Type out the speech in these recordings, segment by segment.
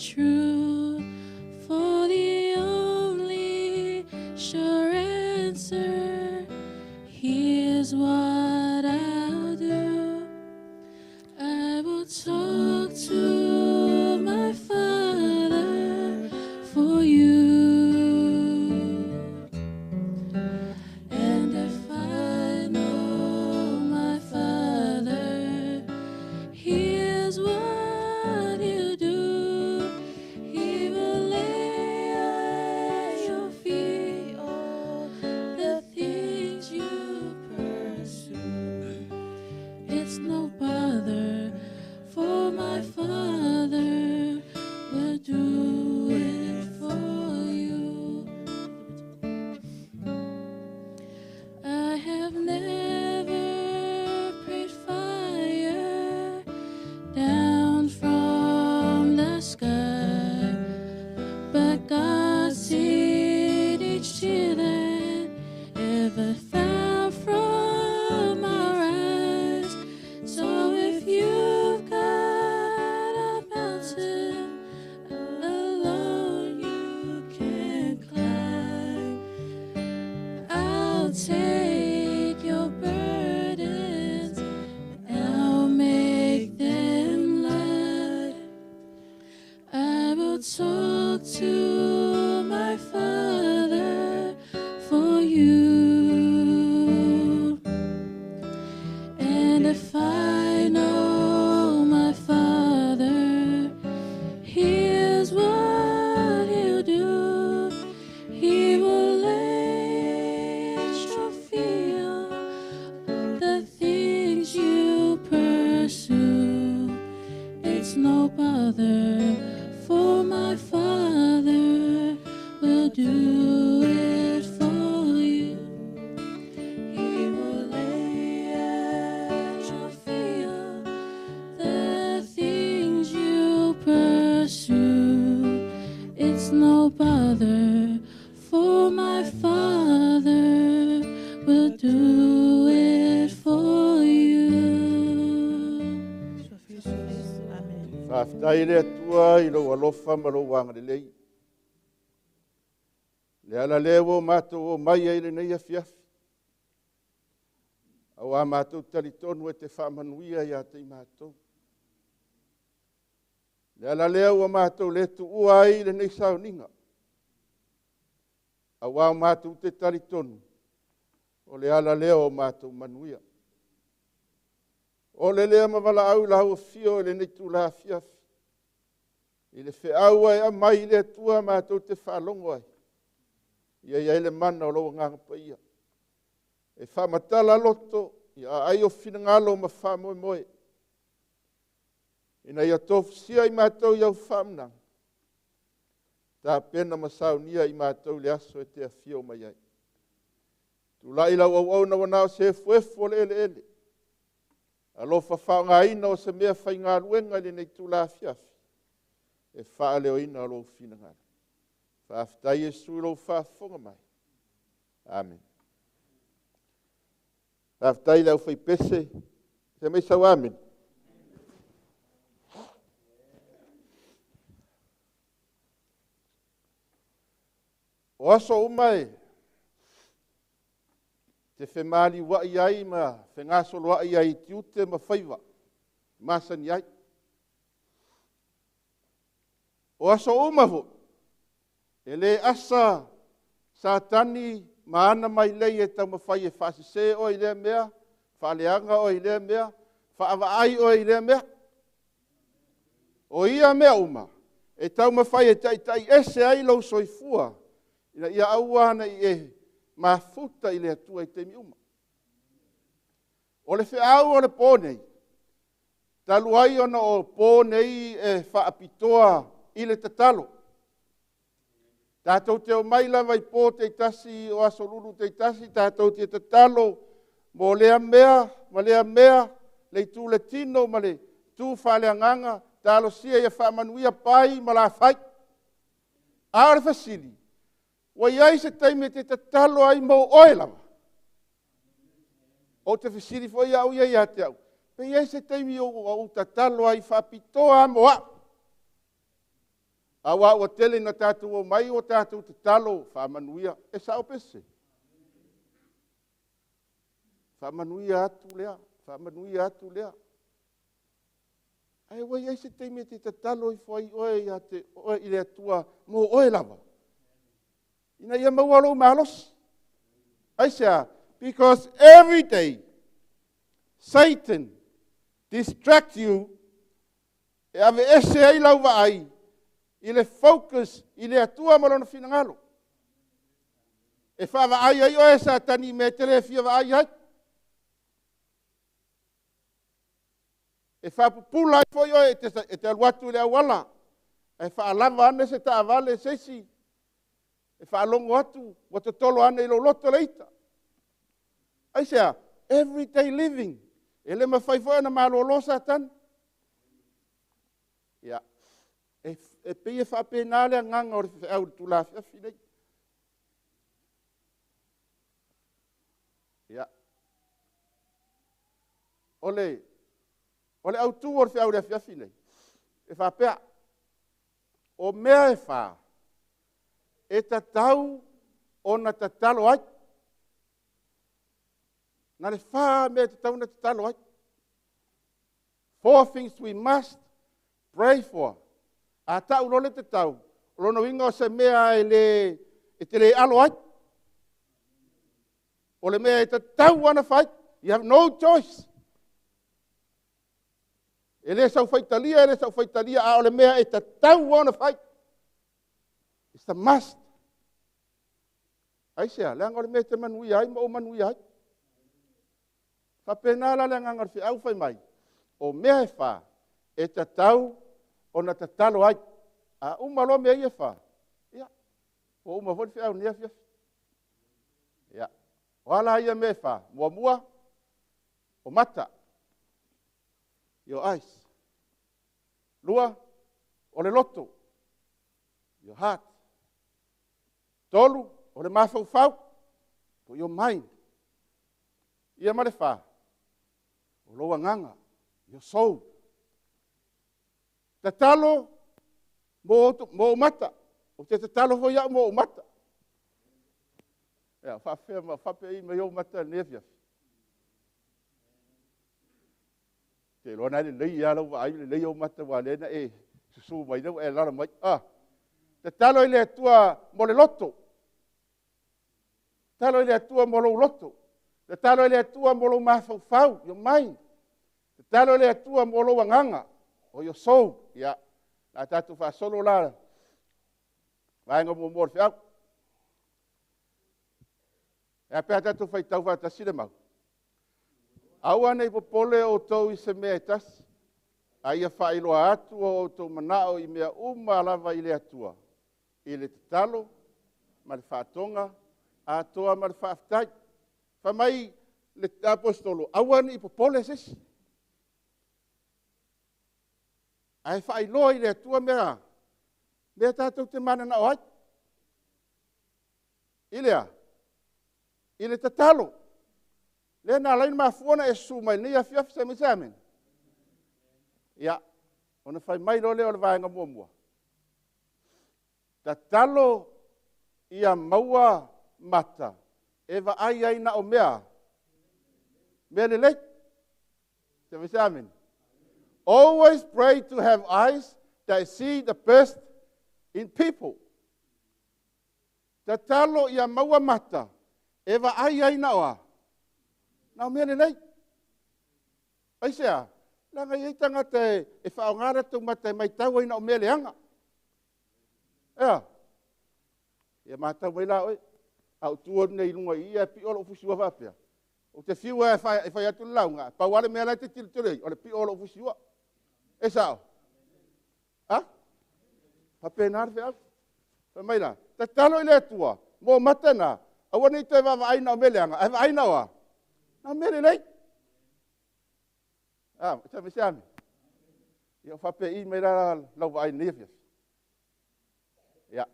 true, for the only sure answer. Here's what I'll do. I will talk to my Father for you. And if I know my Father, here's what he'll do. He will lay at your feet all the things you pursue. It's no bother, for my Father will do it for you. I have never prayed fire down from the sky, but God seen each tear that ever fell from our eyes. So if you've got a mountain alone you can't climb, I'll take your burdens and I'll make them light. I will talk to my Father for you. And if I know my Father, here's what he'll do. He will lay at your feet all the things you pursue. It's no bother, for my Father will do it for you. He will lay at your feet all the things you pursue. It's no bother, for my Father will do it for you. Whaftai lea tua I lo alofa ma lo wanga le lei. Le ala lea wo mātou o mai ai le nei afiafi. Au a mātou talitonu e te whamanuia ia te I mātou. Le ala lea wo mātou le tu ua ai le nei sauninga. Au a mātou te talitonu. O le ala lea o mātou manuia. O le lea mawala au la hua fio le nei tu la fiafi. I le wheau ai a mai le tua mātou te whalongo ai. Ia ia le mana o loa nganga pa ia. E whamatala loto, ia ai o whinangalo ma whamoe moe. Ina ia tofu sia I mātou iau whamnang. Tā pena masaunia I mātou le aso e te awhio mai ai. Tu lai lau au au na wanao se fuefo le ele ele. Alo whawhanga ina o se mea whainga ruenga le nei tu la fiafi. E wha leo ina alo whinangalo. Whaftai Jesu lo whafonga mai. Amen. Whaftai lau whai pese. Se mai sau amen. O aso umai. Te whemali wa iai ma whengasolo wa iai tiute ma whaiva. Masan iai. O aso umaho. E le asa satani maana mai lei e tau mawhai e whasise o I lea mea. Whaleanga o I lea mea. Whaavaai o I lea mea. O ia mea uma. E tau mawhai e tai ese ai lau soifua. Ina ia auana I e mafuta I le atua I te miuma. O le whiau o le pōnei. Taluai ona o pōnei e whaapitoa I le tatalo. Tātou te o mai lava I pō te tasi o asolulu te tasi. Tātou te tatalo mo lea mea, ma lea mea, le tū le tino, ma le tū whaleanganga. Tālo sia ia whaamanuia pai ma la whai. Aare whasili. Wa iai se taime te tatalo ai mo oe lava. O te whisiri fo ia au ia te au. Pe iai se taime o tatalo ai whapitoa moa. Awa ua tele na tātou o mai o tātou te talo whamanuia. E sao pese. Whamanuia atu lea. Whamanuia atu lea. Ai wai eise teime te talo I whai oe ia te oe I lea tua mō oe lava. Ina ia maualo malos. Aisea, because every day Satan distracts you e ave ese ai lau vai I le focus I le atua malona finangalo. E whaava ai ai oe sa tani me tere fia wa ai ai. E whapupula ai foi oe e te aluatu le awala. E whaalava ane se ta avale sesi. E whaalongo atu, wata tolo ane ilo loto leita. Aisea, everyday living. E le mawhaifoa na malo sa tan. Ia. E pia whapena lea nganga o re au tu la fiafi nei. Ia. Ole au tu o re au le fiafi nei. E whapea. O mea e wha. E tatau o na tatalo ai. Na le wha mea tatau na tatalo ai. 4 things we must pray for. A tau lo le te tau. Lono inga o se mea e te le alo ai. O le mea e te tau ana whai. You have no choice. E le sau whaitalia, a o le mea e te tau ana whai. It's the must. Aisea, leanga o le mea te manui ai, ma o manui ai. Whapena la leanga ngarwhi au whai mai. O mea e wha, e te tau o na te talo ai. A umalo mea I e wha. Ia. O uma vodi whiau nia fiafi. Ia. O ala ia mea wha. Mua. O mata. Your eyes. Lua. O le loto. Your heart. Tolu. O le mawhau. For your mind. Ia male wha. O loa nganga. Your soul. Te talo mo mata. O te talo ho ia mo mata. Ia, whape I me o mata nefia. Te loa nai lei ia lau ai le lei o mata wa lena e susu mai dau e lara mai. Te talo I le atua mo le loto. Talo I le atua mo lo loto. Te talo I le atua mo lo mawhau, your mind. Te talo I le atua mo lo wanganga, o your soul. Ia. La tatu fa solo la. Vaenga mo mor fiau. E pe tatu fa tau fa tasile mau. Aua nei popole o tau I se mea tas. Aia fa iloa atu o tau manao I mea lava I le atua. I le talo, ma le whaatonga, atoa ma le whaaftai. Fa mai le apostolo. Aua nei popole sesi. Ai whai loa I le atua mea. Mea tātou te mana na oai. Ilea. Ile te talo. Lea nā lain maa fuona e su mai ni a fiafi sa misamen. Ia. Ona whai mai lo leo le vaenga mua. Ta talo ia maua mata. Eva ai na o mea. Mea le lei. Sa misamen. Always pray to have eyes that see the best in people. Te talo ia maua mata. Eva ai na oa. Nau mea nei. Aisea, langa I tanga te e whaongara tu mata mai tau ina o mea leanga. Ea. Ia mātau mai la oi. Au tua nei lunga I pi olo fusiwa whapea. O te whiua e whai atu launga. Pauare mea lai te tiriturei. O le pi olo fusiwa. E sao? Ha? Papena ar whea. Pa mai la. Te talo I le atua. Mō matana. Awa nei te wawa aina o meleanga. Ai aina oa. Nā mere nei. Sa me seame. Ia whape I mei rara lau wa aina nefias. Ia.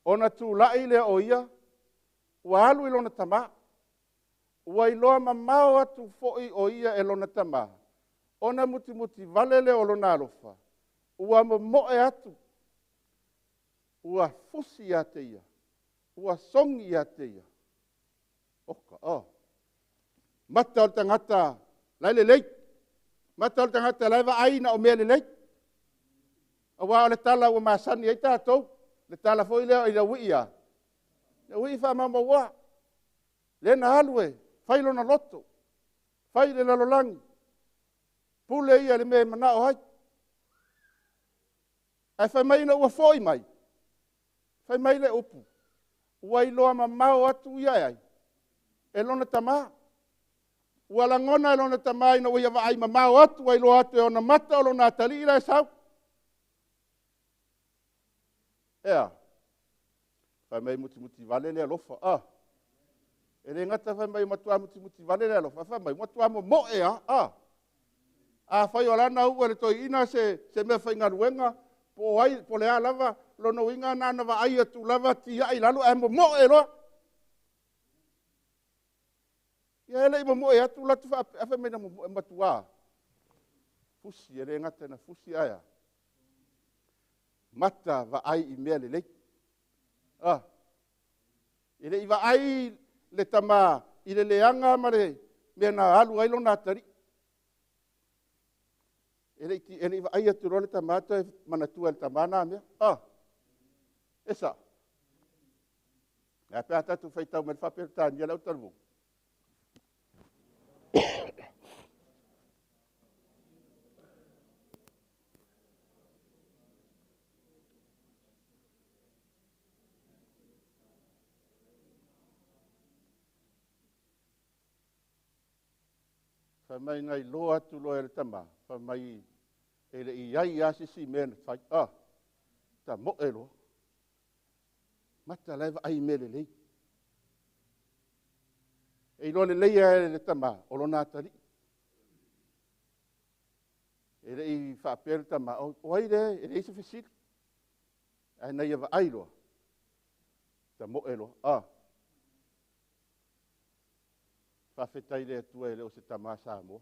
Ona tu lai lea o ia. Ua alu I lona tamaa. Ua iloa mamao atu fo'i o ia e lona tama. ona muti valele o lona alofa. Ua momoe atu. Ua fusi ia te ia. Ua songi ia te ia. Oka, Mata o tangata laile leit. Mata o tangata laiva aina o mele leit. Awa o le tala ua masani ei tātou. Le tala foi leo i la wia. Le wi fa mama wa. Le na alwe. Failo na loto. Faile na lolangi. Pule ia le me mana o hai. Ai fai mai na ua foi mai. Fai mai le upu. Ua iloa mamao atu ia ai. E lona tama. Ua langona e lona tama ina ua iawa ai mamao atu. Ua iloa atu e ona mata o lona atali ila e sau. Ea. Fai mai muti vale le alofa. E le ngata fai mai matua muti vale le alofa. Fai mai matua mo ea. A fai o lana ua le toi ina se mea fai ngaruenga. Po le a lava. Lono inga nana wa ai atu lava ti ai lalu e mo e loa. Ia ele i mo e atu latu fa afa mena mo matua. Fusi ele ngata na fusi aya. Mata wa ai i mea le lei. Ele i wa ai le tama i le leanga mare mea na alu ai lona atari. Ele i wa ai atu role tamata e manatua le tamana mea. Esa. Nā pēr tatu whai tau me whapere tānia lau taru. Whai mai ngai loa atu loa e le tama. Whai mai e le i ai asisi mena whai. Ta mo e loa. Mata laiva ai mele lei. E ilo le leia e le tama, o lo nātari. E le i whaapere tama, o ai le, e le isa whisiri. Ai nei ava ai loa. Ta mo e loa. Whawhetai le atua e leo se tama sa mo.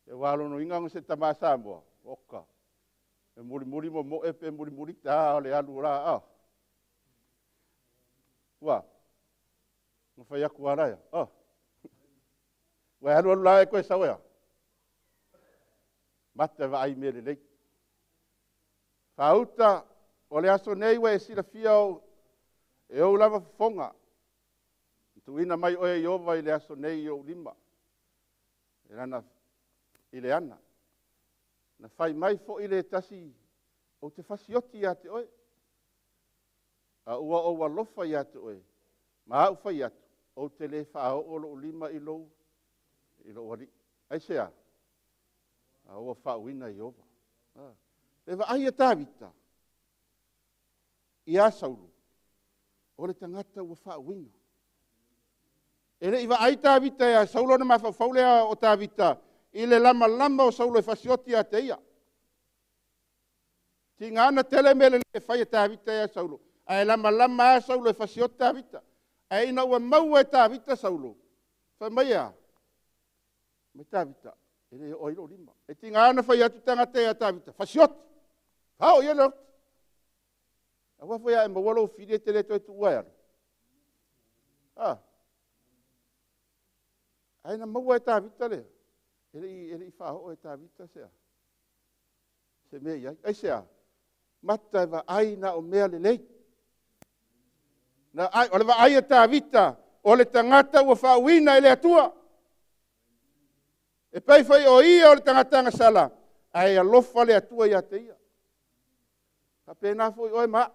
E walo no inga se tama sa mo. Oka. E muri mo e pe muri ta le alu ra wa no fa ya kuara ya wa alu la e ko sa wa mata va ai mele le fauta o le aso nei wa si la fia e o lava fonga tu ina mai o e ova le aso nei o lima era ile ana na fai mai fo ile tasi o te fasioti ia te oe. A ua o walofa ia te oe. Ma au fai atu. O te le wha o lo lima i lo wari. Ai sea. A ua wha uina i ova. Le wa ai a tāwita. I a saulu. O le tangata ua wha uina. E le i wa ai tāwita ia saulo na mawhawhaulea o tāwita. I le lama o saulo e fasioti a te ia. Ti ngana tele mele le fai e tāwita e saulo. Ai lama a saulo e fasioti tāwita. Ai ina ua mau e tāwita saulo. Fai mai a. Me tāwita. E le oilo lima. E ti ngana fai atu tangata e tāwita. Fasioti. Hao ia leo. A wafo ia e mawalo fide te le toi tu uaiaro. Ai na mau e tāwita le. Ele i whao e tāwita sea. Se mea iai. Ai sea. Mata e wa ai na o mea le lei. Na ai, o le wa ai e tāwita. O le tangata ua whauina e le atua. E pai fai o ia o le tangata ngasala. Ai alofa le atua ia te ia. Ka pēnā foi oe maa.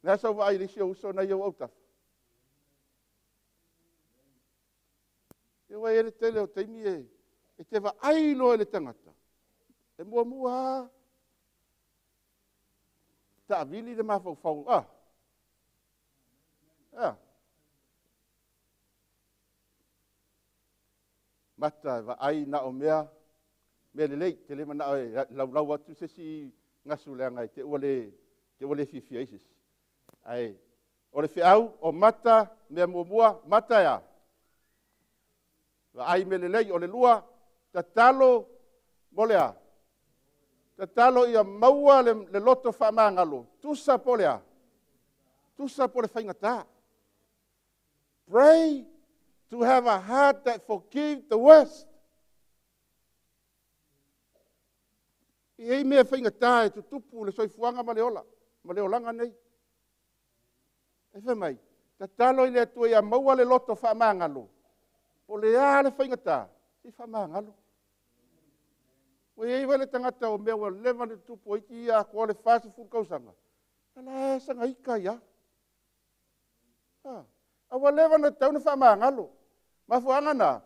Nea sau wa ai risi o uso na iau autaf. E wai ele tele o teimi e te wa ai no ele tangata. E mua. Ta avili le mawhau. Mata wa ai na o mea. Mea le lei, te le mana lau atu se si ngasu lea ngai. Te ule fifia isis. Ai, o le whiau, o mata, mea mua, mata ya. Ai me lelei o le lua, tatalo mo lea. Tatalo ia maua le loto whamangalo. Tusa po lea. Tusa po le whaingata. Pray to have a heart that forgives the worst. I ei mea whaingata e tutupu le soifuanga ma le ola. Ma le olanga nei. E wha mai. Tatalo i le atua ia maua le loto whamangalo. O le a le whaingata. I whamangalo. O ei wale tangata o mea wa lewa le tupu iki ia kua le whasa fulkausanga. Ala e sanga ika ia. Awa lewa na tauna whamangalo. Mafuanga na.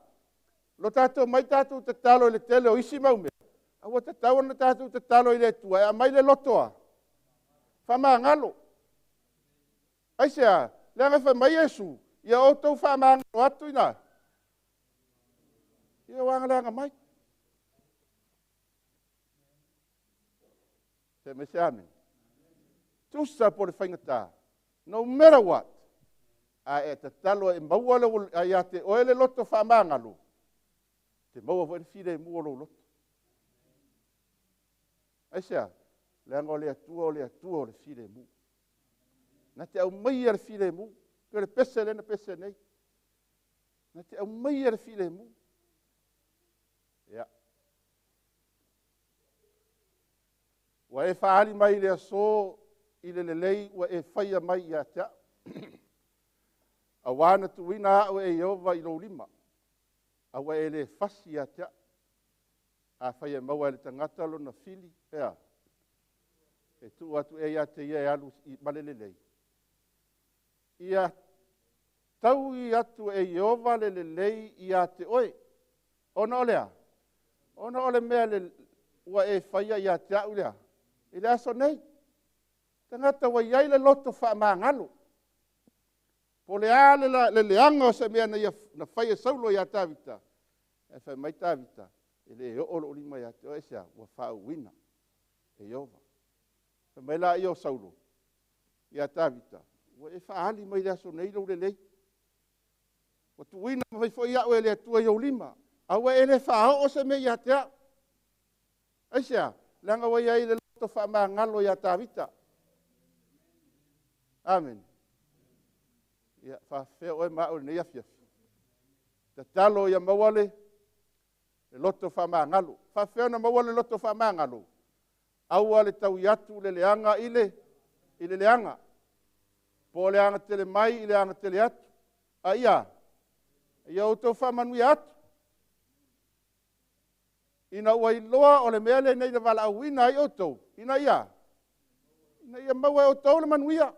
Lo tato mai tato tatalo i le tele o isi maume. Awa tatau na tato tatalo i le tua. E a mai le lotoa. Whamangalo. Aisea. Leanga wha mai Yesu. Ia o tau whamangalo atu ina. Ia wanga leanga mai. Se me se amen. Tusa po le whaingata. No matter what. A e te talo e maua le a ia te oele loto whamangalo. Te maua fo e whire mua lo loto. Aisea. Leanga o le atua o le whire mua. Na te au mai ar whire mua. Ke le pese lena pese nei. Na te au mai ar whire mua. Ia. Wa e whaari mai le aso i le lelei wa e whaia mai i a tea. A wana tuina au e Iova i lo lima. A wa e le fasi i a tea. A whaia maua le tangata lo na fili. Ea. E tu atu e ia te ia e alu i malelelei. Ia tau i atu e Iova le lelei i a te oe. Ona olea. Ona ole mea le ua e whaia i a tea ulea. I le aso nei. Tangata wa iai le loto whamangalo. Po le a le leanga o se mea na whaia saulo i a tawita. E whai mai tawita. E le o olo lima i a te oesea. Wa whau wina. E Iova. E mai la i o saulo. I a tawita. Wa e whaali mai le aso nei lo le lei. Wa tu wina ma fo ia o e le atua i o lima. Awa e le whao o se mea i a tea. Aisea. Langa wa iai le loto whamangalo i a tawita. Amen. Ia whawhea oe maa o nei afiafi. Ta talo ia mawale le loto whamangalo. Whawhea na mawale loto whamangalo. Aua le tau iatu le leanga i le leanga. Po leanga tele mai i leanga tele atu. A ia. Ia o tau whamanui atu. Ina ua iloa o le meale nei le wala auina i o tau. Ina ia. Ina ia maua o tau le manuia.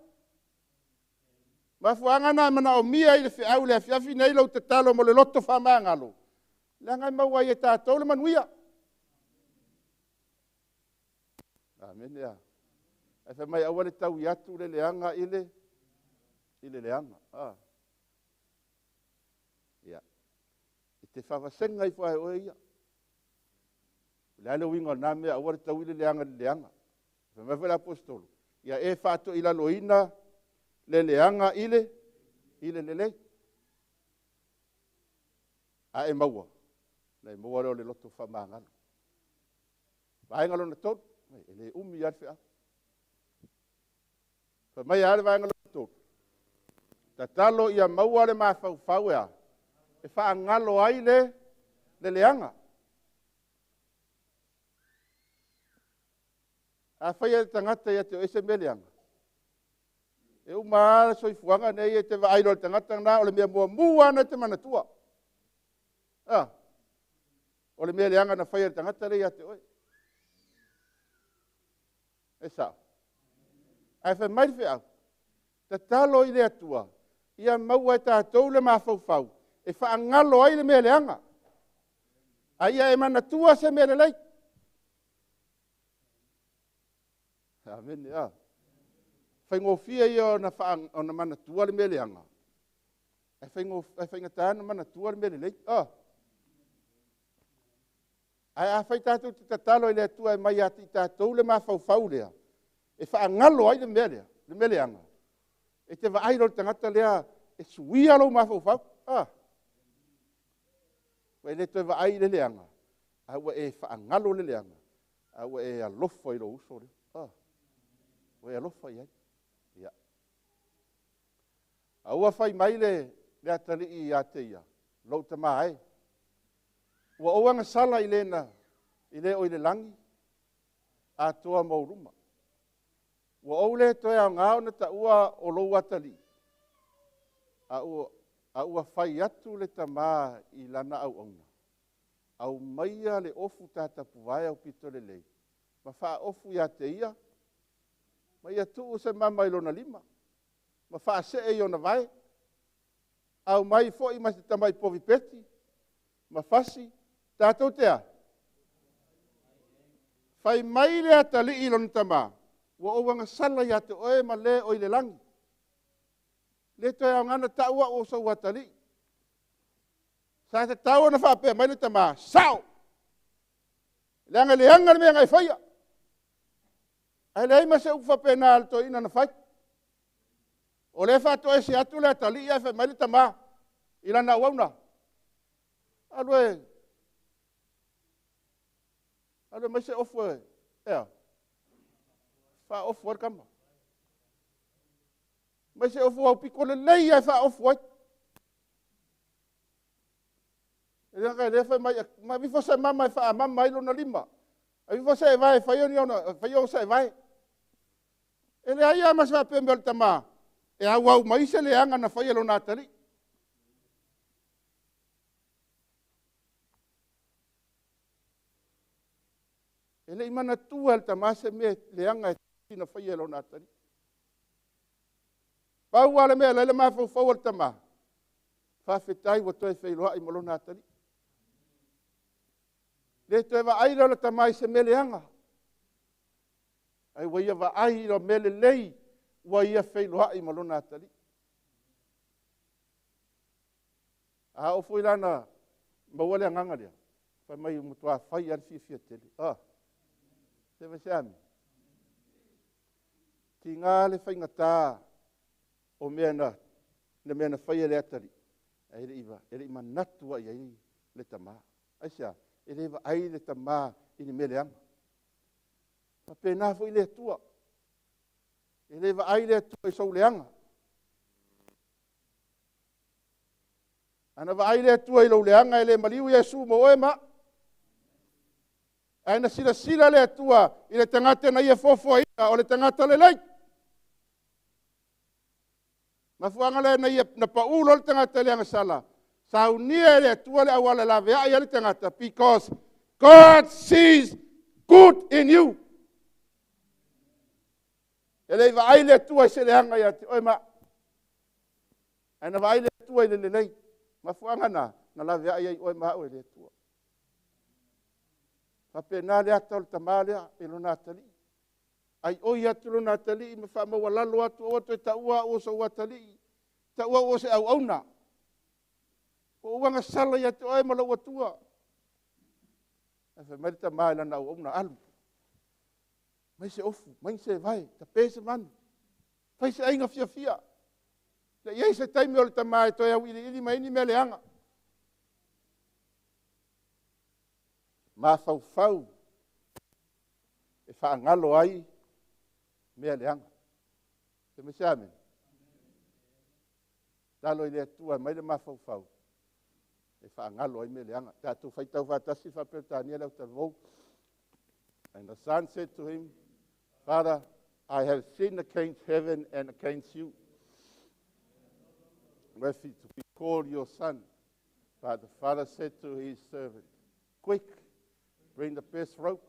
Mafuanga na mana o mia i le whiau le afiafi nei lau te talo mo le loto whamangalo. Leanga i maua i e tātou le manuia. Amen ia. E wha mai awa le tau i atu le leanga i le leanga. Ia. I te whawasenga i whae oe ia. Le ale winga na mea awa le tau i le leanga. Wha mai whele apostolo. Ia e whato i la loina le leanga i le lelei. A e maua. Na e maua leo le loto whamangalo. Vaenga lona tonu. E le umi ar whea. Wha mai are vaenga lona tonu. Ta talo ia maua le maa whau ea. E wha angalo ai le leanga. A whaia tangata ia te oese me leanga. E uma soifuanga nei e te waairo le tangata na o le mea mua ana te manatua. O le mea leanga na whaia le tangata rei a te oe. E sao. Ai whai mai whea. Ta talo i le atua. Ia maua e tātou le maa whau. E whaangalo ai le mea leanga. A ia e manatua se mea le lei. Amen, ia. Whaingofia ia o na manatua le mea leanga. E whaingataa na manatua le mea le lei. Ai a whai tātou te tatalo i le atua e mai ati tātou le maa whau lea. E whaangalo ai le mea leanga. E te waairo le tangata lea e suia lo maa whau. Wa le toi va ai le leanga. Au e whaangalo le leanga. Au e alofa i lo uso le. Wa e alofa i ai. Ia. Au a whai mai le atali i a te ia. Lau ta mai. Wa oanga sala i lena. I le o i le langi. A toa mauruma. Wa o le toi a ngāo na ta ua o lo atali. A ua whai atu le ta maa i lana au auna. Au maia le ofu tata puwai au pito le lei. Ma wha ofu ia te ia. Ma ia tuu se mama ilona lima. Ma wha se e iona vai. Au mai fo i masi tamai povi peti. Ma fasi. Tātou tea. Whai mai le atali ilona tama. Wa owanga sala ia te oe ma le o i le langi. Le toi au ngana taua o sa watali. Sa te tau na whapea mai le tama. Sao! Leanga leanga le mea ngai whaia. Ai le ima se uwhapea na alto ina na whai. O le whato e se atu le atali ia whai mai le tama. Ila na wauna. Alwe mai se ofu e. Ea. Wha ofu ar kama. Mai se ofu au piko le lei ai wha ofu ai. E rea le whai mai, ma vifo se mama e wha mama ilo na lima. A vifo se e vai, whai oni ona, whai o se e vai. E le ai ama se wha pēmbe o le tama. E au mai se le anga na whai alo nā tari. E le imana tua le tama se me le anga e na whai alo nā tari. Pau ala mea lele maa fau al tama. Whawhetai wa toi whailoa i malo nā tari. Le toi wa aira la tama i se mele anga. Ai wa ia wa aira mele lei wa ia whailoa i malo nā tari. A o fui lana mawale anganga lia. Whai mai mutua whai an fia tele. Se wa se ami. Ki ngā le whai ngatā. O mea na mea na whaia le atari. Ere ima natua i ai le tama. Aisia, ere iwa ai le tama i ni mele anga. Ma pēnā fo i le atua. Ere iwa ai le atua i sau le anga. Ana wa ai le atua i lau le anga i le maliu Yesu mo oe ma. Aina sila le atua i le tangata na ia fofo ina o le tangata le lei. Ma fuanga le na paulo le tangata le anga sala. Sa unia le atua le awala la vea ia le tangata. Because God sees good in you. Ele va ai le atua se le anga ia te. Oi ma. Aina va ai le atua i le nei. Ma fuanga na la vea ia oi ma oi le atua. Ma pena le ata o le tamalea e lo natali. Ai oi atu lo natali me fa ma walalo atu o to ta ua o so watali ta ua o se au auna o wanga sala ya to ai ma lo atua e fa merita mai la na auna alu mai se ofu mai se vai ta pese man fai se ainga fia le ye se tai me o ta mai to ya ili mai ni mele anga ma fau e fa ngalo ai mea leanga. Se me se amen. Talo i le atua, mai le mafau. E wha ngalo ai mea leanga. Tātou whaitau whatasi whapetania lau tavou. And the son said to him, Father, I have sinned against heaven and against you. Wherefore to be called your son. But the father said to his servant, quick, bring the best robe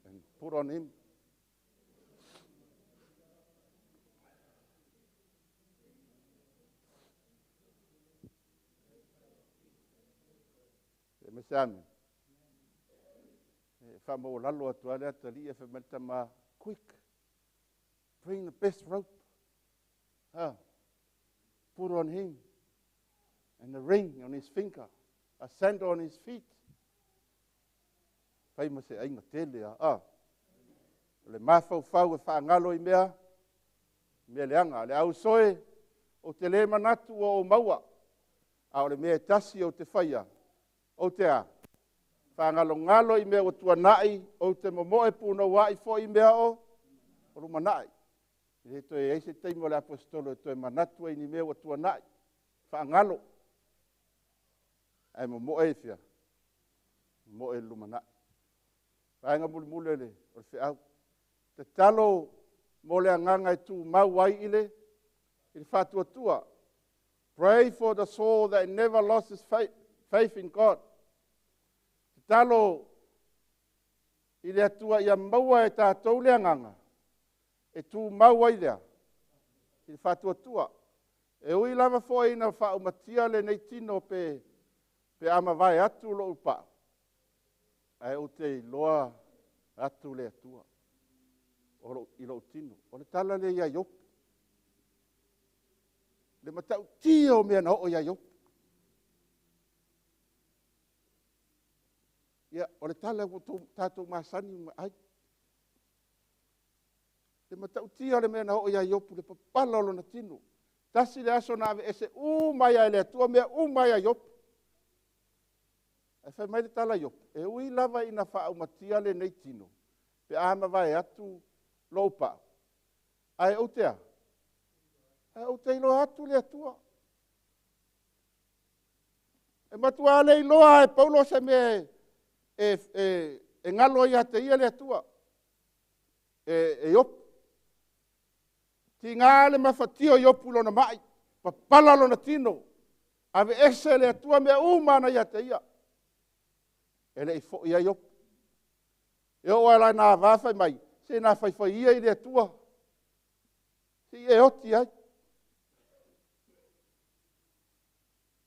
and put on him. Mesame. Famo lalo atu ale atali e femetama quick. Bring the best rope. Put on him. And a ring on his finger. A sandal on his feet. Fai ma se ainga tele a. Le mafau fau e whaangalo I mea. Mea leanga. Le au soe o te le manatu o maua. A o le mea tasi o te whaia. o te a. Whangalo-ngalo i mea o tuanai, o te momoe puna wai fo i mea o rumanai. I he toi eise teimo le apostolo, toi manatua i ni mea o tuanai. Whangalo. Ai momoe i fia. Momoe lumanai. Whainga mule le, o le au. Te talo mo le anganga i tu mau wai ile, i le whatua tua. Pray for the soul that never lost his faith in God. Te talo i le atua ia maua e tātou le anganga, e tu mau wai lea, i le whatua tua. E ui lava fo ina whaumatia le nei tino pe ama vai atu lo upa. Ai o te loa atu le atua. I lo tino. O le tala le ia yopu. Le matau tio mea na o ia yopu. Ia, o le tala o tātou masani ai. Le matau tio le mea na o ia yopu, le papala o na tino. Tasi le aso na ave ese umaya le atua mea umaya yopu. E whai mai le tala yopu. E ui lava ina whaumatia le nei tino. Pe ama vai atu lopa. Ai o tea. Ai o te ilo atu le atua. E matua le iloa e paulo se me e ngalo ia te ia le atua. E yopu. Ti ngā le mawhatio yopu lona mai. Papala lona tino. Ave ese le atua mea umana ia te ia. E le i fo ia yopu. E o ala nā vāwhai mai. Se nā whaiwhai ia i le atua. Si e oti ai.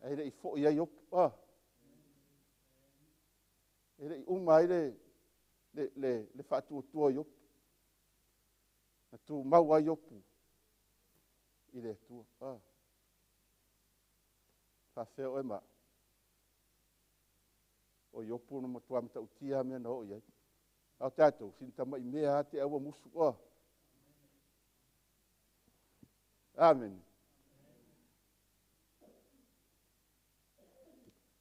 E le i fo ia yopu. E le i umai le whātua tua yopu. Na tu maua yopu. I le atua. Whawheo e maa. O yopu no matua mta utia mea na o iai. Au tātou, sinta mai mea te aua musu. Amen.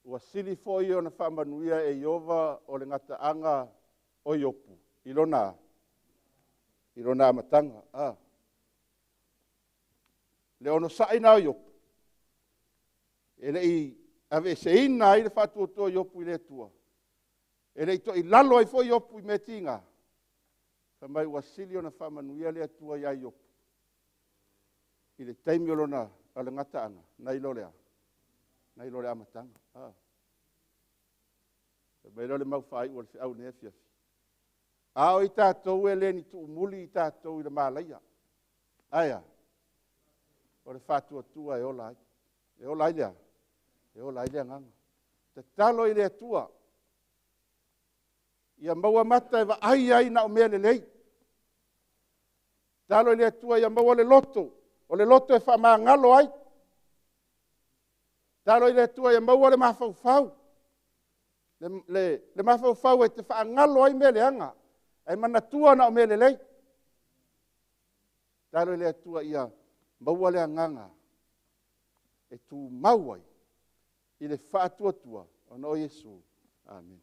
Ua sili fo i o na whamanuia e Iova o le ngata anga o yopu. Ilona matanga. Le ono saina o yopu. Ele i ave se ina i le whatua toa yopu i le tua. E le to i lalo ai fo yopu i me tinga. Ka mai ua sili o na whamanuia le atua ia yopu. I le taimi o lona ale ngata anga. Nai lole amatanga. Mai lole mau whai ua le au nea fiafi. Ao i tātou e le ni tu umuli i tātou i le mālaia. Aia. O le whatua tua e ola ai. E ola ai lea. E ola ai lea nganga. Te talo i le atua. Ia maua mata e wa ai na o mea le lei. Talo i le atua ia maua le loto. O le loto e wha maa ngalo ai. Talo i le atua ia maua le mawhau. Le mawhau e te wha ngalo ai mea le anga. Ai mana tua na o mea le lei. Talo i le atua ia maua le anganga. E tu mauai. I le whaatua tua. O no Yesu. Amen.